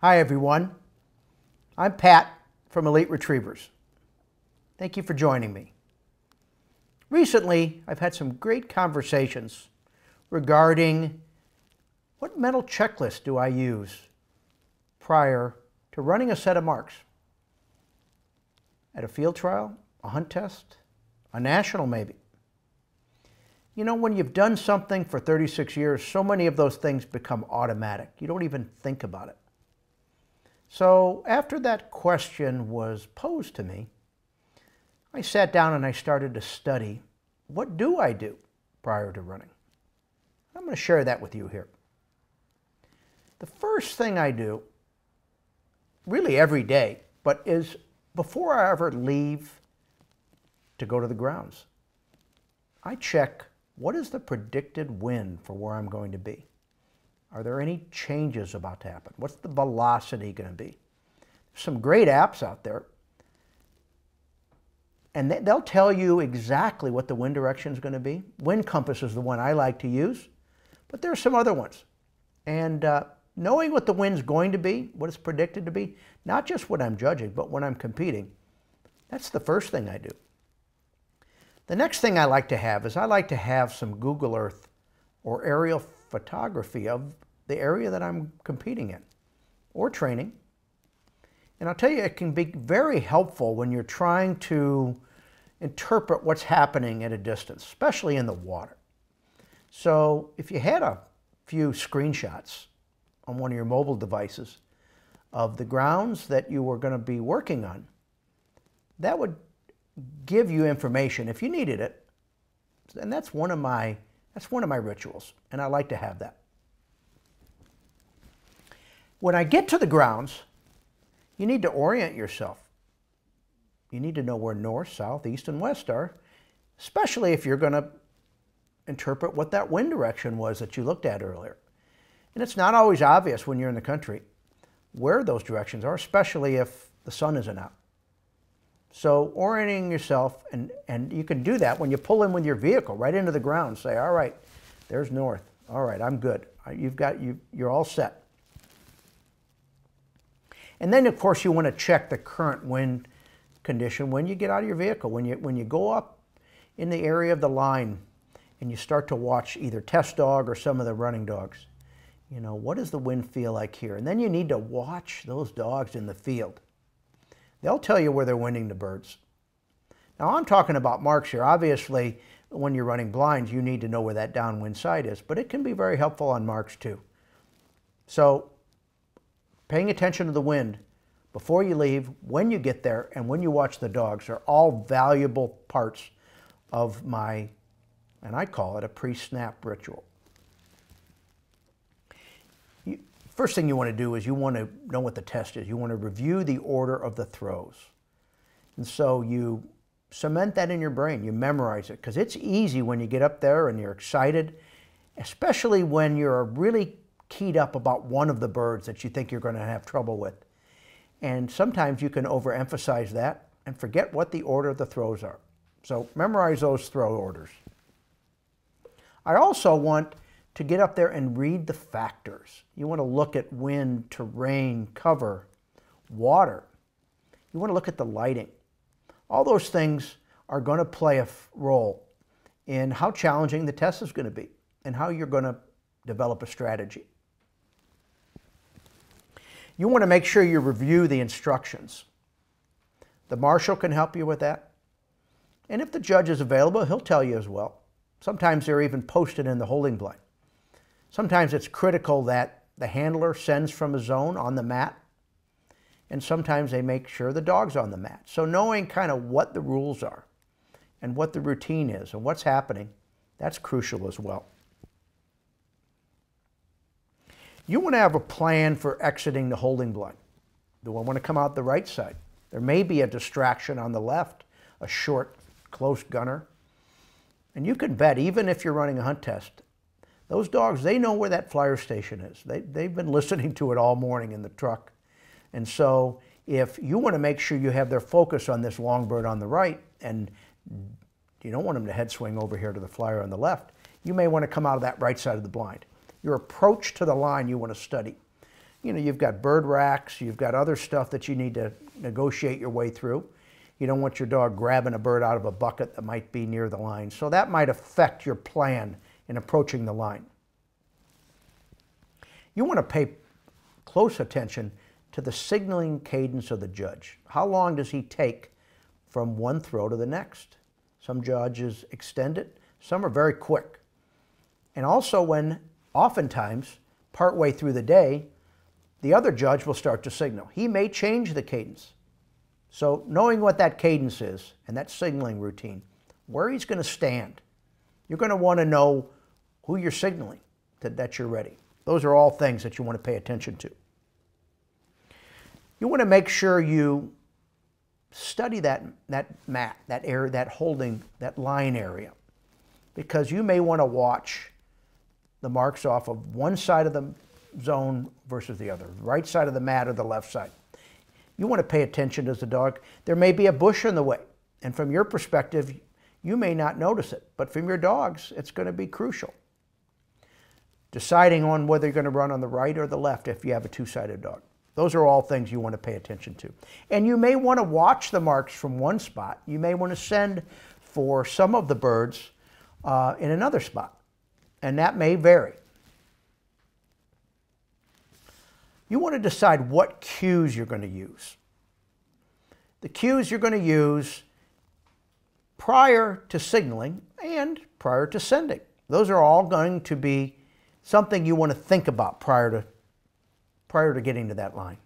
Hi everyone, I'm Pat from Elite Retrievers. Thank you for joining me. Recently, I've had some great conversations regarding what mental checklist do I use prior to running a set of marks at a field trial, a hunt test, a national maybe. You know, when you've done something for 36 years, so many of those things become automatic. You don't even think about it. So after that question was posed to me, I sat down and I started to study, what do I do prior to running? I'm going to share that with you here. The first thing I do, really every day, but is before I ever leave to go to the grounds, I check what is the predicted wind for where I'm going to be. Are there any changes about to happen? What's the velocity going to be? There's some great apps out there, and they'll tell you exactly what the wind direction is going to be. Wind Compass is the one I like to use, but there are some other ones. And knowing what the wind's going to be, what it's predicted to be, not just what I'm judging, but when I'm competing, that's the first thing I do. The next thing I like to have is I like to have some Google Earth or aerial photography of the area that I'm competing in or training. And I'll tell you, it can be very helpful when you're trying to interpret what's happening at a distance, especially in the water. So if you had a few screenshots on one of your mobile devices of the grounds that you were going to be working on, that would give you information if you needed it. And that's one of my rituals, and I like to have that. When I get to the grounds, you need to orient yourself. You need to know where north, south, east, and west are, especially if you're going to interpret what that wind direction was that you looked at earlier. And it's not always obvious when you're in the country where those directions are, especially if the sun isn't out. So orienting yourself, and you can do that when you pull in with your vehicle right into the ground. Say, all right, there's north. All right, I'm good. You're all set. And then, of course, you want to check the current wind condition when you get out of your vehicle. When you go up in the area of the line and you start to watch either test dog or some of the running dogs, you know, what does the wind feel like here? And then you need to watch those dogs in the field. They'll tell you where they're winding the birds. Now, I'm talking about marks here. Obviously, when you're running blinds, you need to know where that downwind side is, but it can be very helpful on marks too. So, paying attention to the wind before you leave, when you get there, and when you watch the dogs are all valuable parts of my, and I call it a pre-snap ritual. First thing you want to do is you want to know what the test is. You want to review the order of the throws. And so you cement that in your brain. You memorize it, because it's easy when you get up there and you're excited, especially when you're really keyed up about one of the birds that you think you're going to have trouble with. And sometimes you can overemphasize that and forget what the order of the throws are. So memorize those throw orders. I also want to get up there and read the factors. You want to look at wind, terrain, cover, water. You want to look at the lighting. All those things are going to play a role in how challenging the test is going to be and how you're going to develop a strategy. You want to make sure you review the instructions. The marshal can help you with that. And if the judge is available, he'll tell you as well. Sometimes they're even posted in the holding blind. Sometimes it's critical that the handler sends from a zone on the mat, and sometimes they make sure the dog's on the mat. So knowing kind of what the rules are and what the routine is and what's happening, that's crucial as well. You want to have a plan for exiting the holding blind. Do I want to come out the right side? There may be a distraction on the left, a short, close gunner. And you can bet, even if you're running a hunt test, those dogs, they know where that flyer station is. They've been listening to it all morning in the truck. And so if you want to make sure you have their focus on this long bird on the right, and you don't want them to head swing over here to the flyer on the left, you may want to come out of that right side of the blind. Your approach to the line you want to study. you've got bird racks, you've got other stuff that you need to negotiate your way through. You don't want your dog grabbing a bird out of a bucket that might be near the line. So that might affect your plan in approaching the line. You want to pay close attention to the signaling cadence of the judge. How long does he take from one throw to the next? Some judges extend it, some are very quick. And also when, oftentimes, partway through the day, the other judge will start to signal. He may change the cadence. So knowing what that cadence is and that signaling routine, where he's going to stand, you're going to want to know who you're signaling that you're ready. Those are all things that you want to pay attention to. You want to make sure you study that mat, that area, that holding, that line area, because you may want to watch the marks off of one side of the zone versus the other, the right side of the mat or the left side. You want to pay attention as a dog. There may be a bush in the way, and from your perspective, you may not notice it, but from your dog's, it's going to be crucial. Deciding on whether you're going to run on the right or the left if you have a two-sided dog. Those are all things you want to pay attention to. And you may want to watch the marks from one spot. You may want to send for some of the birds in another spot, and that may vary. You want to decide what cues you're going to use. The cues you're going to use prior to signaling and prior to sending. Those are all going to be something you want to think about prior to getting to that line.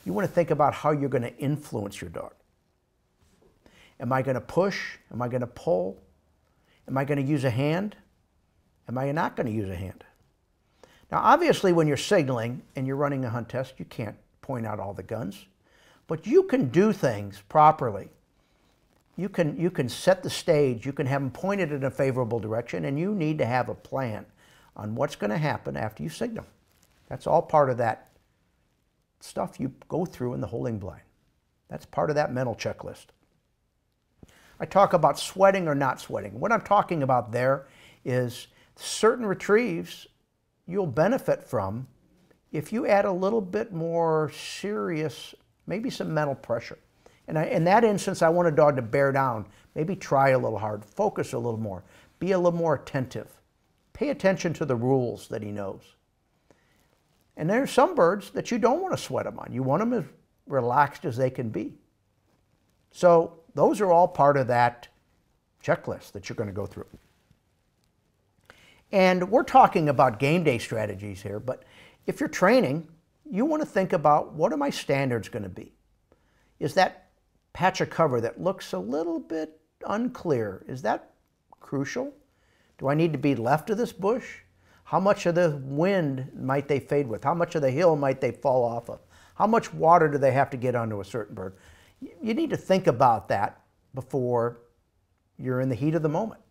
You want to think about how you're going to influence your dog. Am I going to push? Am I going to pull? Am I going to use a hand? Am I not going to use a hand? Now, obviously, when you're signaling and you're running a hunt test, you can't point out all the guns, but you can do things properly. You can set the stage, you can have them pointed in a favorable direction, and you need to have a plan on what's going to happen after you signal. That's all part of that stuff you go through in the holding blind. That's part of that mental checklist. I talk about sweating or not sweating. What I'm talking about there is certain retrieves you'll benefit from if you add a little bit more serious, maybe some mental pressure. And in that instance, I want a dog to bear down, maybe try a little hard, focus a little more, be a little more attentive. Pay attention to the rules that he knows. And there are some birds that you don't want to sweat them on. You want them as relaxed as they can be. So those are all part of that checklist that you're going to go through. And we're talking about game day strategies here, but if you're training, you want to think about, what are my standards going to be? Is that patch of cover that looks a little bit unclear, is that crucial? Do I need to be left of this bush? How much of the wind might they fade with? How much of the hill might they fall off of? How much water do they have to get onto a certain bird? You need to think about that before you're in the heat of the moment.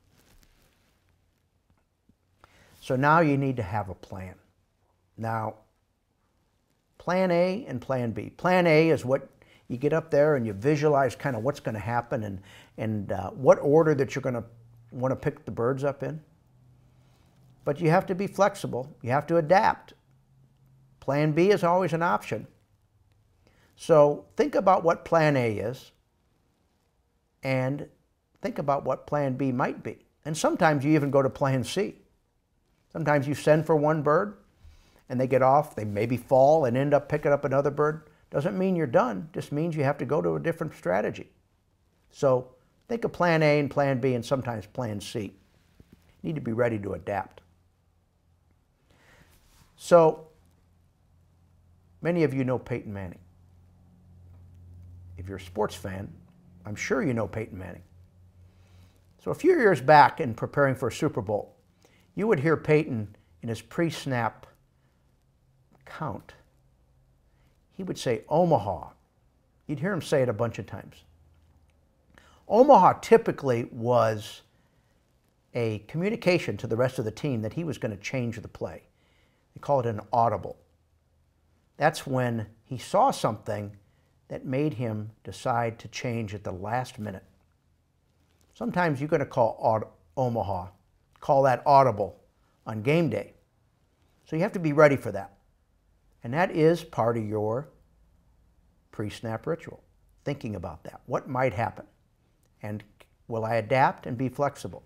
So now you need to have a plan. Now, plan A and plan B. Plan A is what you get up there and you visualize kind of what's going to happen and what order that you're going to want to pick the birds up in. But you have to be flexible. You have to adapt. Plan B is always an option. So think about what plan A is and think about what plan B might be. And sometimes you even go to plan C. Sometimes you send for one bird and they get off, they maybe fall and end up picking up another bird. Doesn't mean you're done, just means you have to go to a different strategy. So think of plan A and plan B and sometimes plan C. You need to be ready to adapt. So many of you know Peyton Manning. If you're a sports fan, I'm sure you know Peyton Manning. So a few years back in preparing for a Super Bowl, you would hear Peyton in his pre-snap count. He would say Omaha. You'd hear him say it a bunch of times. Omaha typically was a communication to the rest of the team that he was going to change the play. They call it an audible. That's when he saw something that made him decide to change at the last minute. Sometimes you're going to call Omaha, call that audible on game day. So you have to be ready for that. And that is part of your pre-snap ritual, thinking about that. What might happen? And will I adapt and be flexible?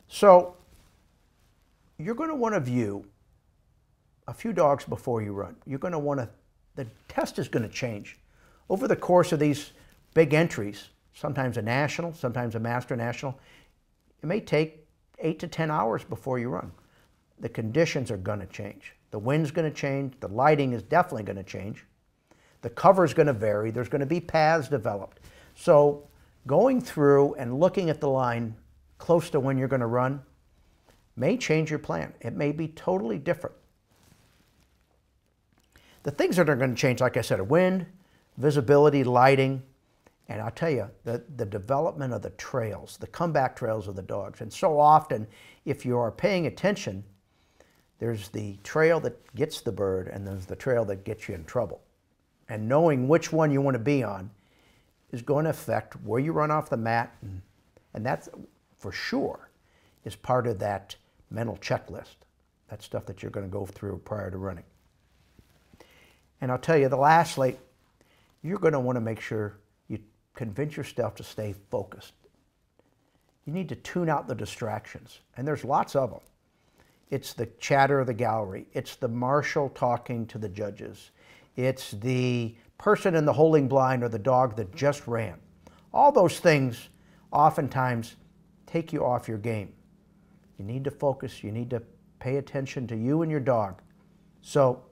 So you're going to want to view a few dogs before you run. You're going to want to, the test is going to change. Over the course of these big entries, sometimes a national, sometimes a master national, it may take 8 to 10 hours before you run. The conditions are going to change. The wind's going to change. The lighting is definitely going to change. The cover's going to vary. There's going to be paths developed. So going through and looking at the line close to when you're going to run may change your plan. It may be totally different. The things that are going to change, like I said, are wind, visibility, lighting, and I'll tell you, the development of the trails, the comeback trails of the dogs. And so often, if you are paying attention, there's the trail that gets the bird and there's the trail that gets you in trouble. And knowing which one you want to be on is going to affect where you run off the mat. And that's, for sure, is part of that mental checklist. That stuff that you're going to go through prior to running. And I'll tell you, lastly, you're going to want to make sure you convince yourself to stay focused. You need to tune out the distractions, and there's lots of them. It's the chatter of the gallery. It's the marshal talking to the judges. It's the person in the holding blind or the dog that just ran. All those things oftentimes take you off your game. You need to focus. You need to pay attention to you and your dog. So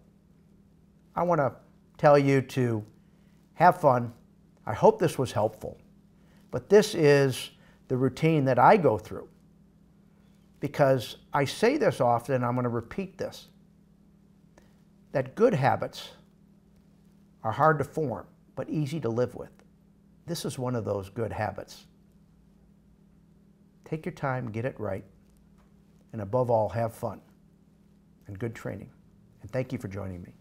I want to tell you to have fun. I hope this was helpful. But this is the routine that I go through. Because I say this often, I'm going to repeat this, that good habits are hard to form, but easy to live with. This is one of those good habits. Take your time, get it right, and above all, have fun and good training. And thank you for joining me.